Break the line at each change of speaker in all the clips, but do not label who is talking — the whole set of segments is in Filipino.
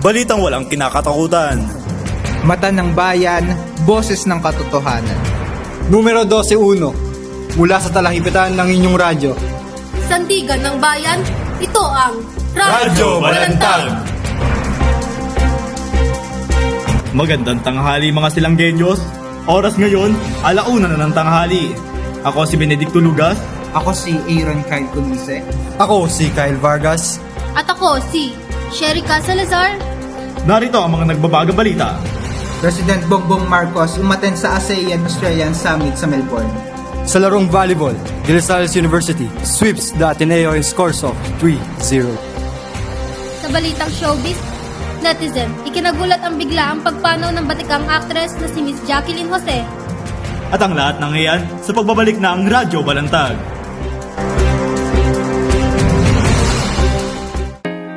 Balitang walang kinakatakutan.
Mata ng bayan, boses ng katotohanan.
Numero 12-1, mula sa talahipitan ng inyong radyo.
Sandigan ng bayan, ito ang
Radyo Balantag! Magandang tanghali mga silanggenyos. Oras ngayon, 1:00 na ng tanghali. Ako si Benedicto Lugas.
Ako si Aaron Kyle Cunise.
Ako si Kyle Vargas.
at ako si Sherika Salazar.
Narito ang mga nagbabagang balita.
President Bongbong Marcos umattend sa ASEAN-Australian Summit sa Melbourne.
Sa larong volleyball, De La Salle University sweeps the Ateneo in scores of 3-0.
Sa balitang showbiz, netizen, ikinagulat ang bigla ang pagpanaw ng batikang actress na si Miss Jacqueline Jose.
At ang lahat ng iyan sa pagbabalik ng Radyo Balantag.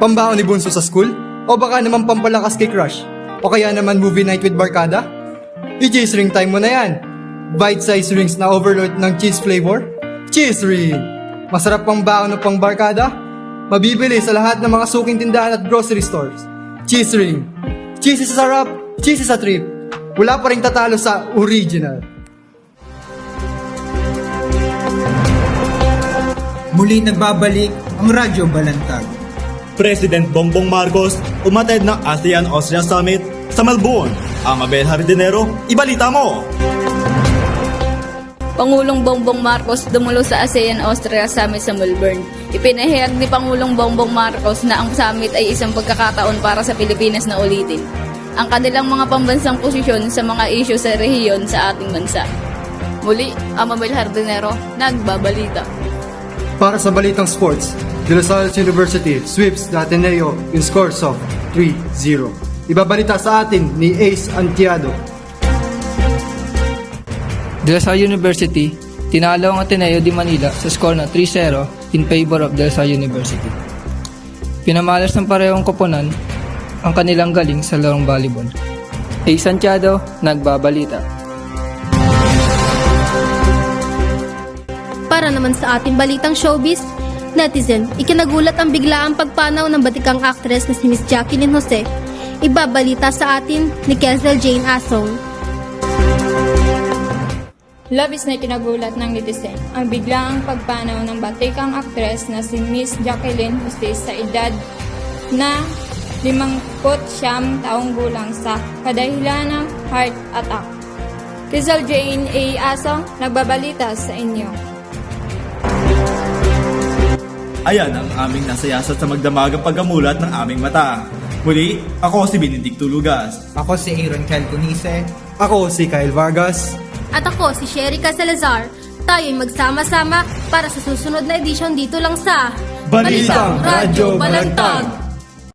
Pambaon ni Bunso sa school? O baka naman pampalakas kay crush? O kaya naman movie night with barkada? I-cheese ring time mo na yan! Bite-sized rings na overload ng cheese flavor? Cheese ring! Masarap pang baon o pang barkada? Mabibili sa lahat ng mga suking tindahan at grocery stores. Cheese ring! Cheese sa sarap, cheese sa trip. Wala pa rin tatalo sa original.
Muli nagbabalik ang Radyo Balantag.
President Bongbong Marcos umattend ng ASEAN-Austria Summit sa Melbourne. Ang Abel Jardinero, ibalita mo!
Pangulong Bongbong Marcos dumulo sa ASEAN-Austria Summit sa Melbourne. Ipinahayag ni Pangulong Bongbong Marcos na ang summit ay isang pagkakataon para sa Pilipinas na ulitin ang kanilang mga pambansang posisyon sa mga isyu sa rehiyon sa ating bansa. Muli, ang Abel Jardinero, nagbabalita.
Para sa balitang sports, De La Salle University sweeps the Ateneo in scores of 3-0. Ibabalita sa atin ni Ace Antiado.
De La Salle University tinalo ang Ateneo de Manila sa score na 3-0 in favor of De La Salle University. Pinamalas ng parehong koponan ang kanilang galing sa larong volleyball. Ace Antiado, nagbabalita.
Para naman sa ating balitang showbiz, netizen, ikinagulat ang biglaang pagpanaw ng batikang actress na si Miss Jacqueline Jose. Ibabalita sa atin ni Kelsel Jane Asong.
Labis na ikinagulat ng netizen ang biglaang pagpanaw ng batikang aktres na si Miss Jacqueline Jose sa edad na 59 taong gulang sa kadahilan ng heart attack. Kelsel Jane A. Asong, nagbabalita sa inyo.
Ayan ang aming nasayasat sa magdamagang paggamulat ng aming mata. Muli, ako si Benedicto Lugas.
Ako si Aaron Kyle Cunise.
Ako si Kyle Vargas.
At ako si Sherika Salazar. Tayo'y magsama-sama para sa susunod na edisyon dito lang sa
Balitang
Radyo
Radyo
Balantag.
Balantag.